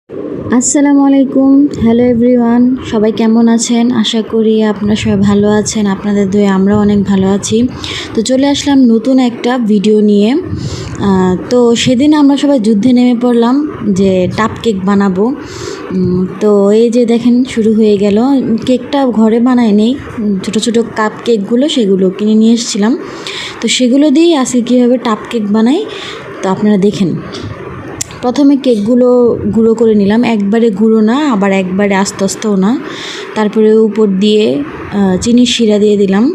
আসসালামু আলাইকুম। Hello everyone, সবাই কেমন আছেন? আশা করি আপনারা সবাই ভালো আছেন। আপনাদের দয়ে আমরাও অনেক ভালো আছি। তো চলে আসলাম নতুন একটা ভিডিও নিয়ে। তো সেদিন আমরা সবাই যুদ্ধে নেমে পড়লাম যে টাপ কেক বানাবো। তো এই যে দেখেন শুরু হয়ে গেল। কেকটা ঘরে বানাই নেই, ছোটো ছোটো কাপ কেকগুলো সেগুলো কিনে নিয়ে এসেছিলাম। তো সেগুলো দিয়েই আজকে কীভাবে টাপ কেক বানাই তো আপনারা দেখেন। প্রথমে কেকগুলো গুঁড়ো করে নিলাম, একবারে গুঁড়ো না আবার একবারে আস্তে আস্তেও না। তারপরে উপর দিয়ে চিনির শিরা দিয়ে দিলাম,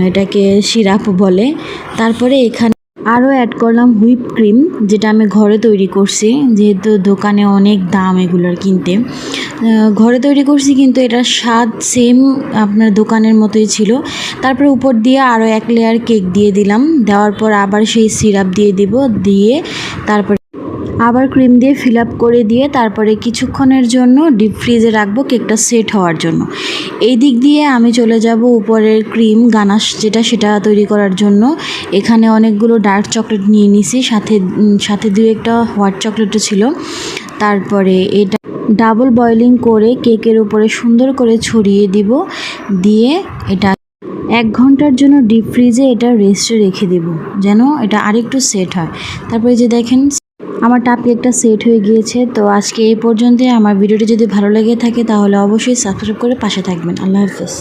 এটাকে সিরাপ বলে। তারপরে এখানে আরও অ্যাড করলাম হুইপ ক্রিম, যেটা আমি ঘরে তৈরি করছি, যেহেতু দোকানে অনেক দাম এগুলোর কিনতে। ঘরে তৈরি করছি কিন্তু এটার স্বাদ সেম আপনার দোকানের মতোই ছিল। তারপরে উপর দিয়ে আরও এক লেয়ার কেক দিয়ে দিলাম, দেওয়ার পর আবার সেই সিরাপ দিয়ে দিব, দিয়ে তারপরে আবার ক্রিম দিয়ে ফিল আপ করে দিয়ে তারপরে কিছুক্ষণের জন্য ডিপ ফ্রিজে রাখবো কেকটা সেট হওয়ার জন্য। এই দিক দিয়ে আমি চলে যাব উপরের ক্রিম গানাশ যেটা সেটা তৈরি করার জন্য। এখানে অনেকগুলো ডার্ক চকলেট নিয়ে নিছি, সাথে দুই একটা হোয়াইট চকলেটও ছিল। তারপরে এটা ডাবল বয়লিং করে কেকের উপরে সুন্দর করে ছড়িয়ে দিব, দিয়ে এটা 1 ঘন্টার জন্য ডিপ ফ্রিজে এটা রেস্টে রেখে দেব, যেন এটা আরেকটু সেট হয়। তারপরে যে দেখেন আমার টাপ কেকটা সেট হয়ে গিয়েছে। তো আজকে এই পর্যন্তই। আমার ভিডিওটি যদি ভালো লেগে থাকে তাহলে অবশ্যই সাবস্ক্রাইব করে পাশে থাকবেন। আল্লাহ হাফেজ।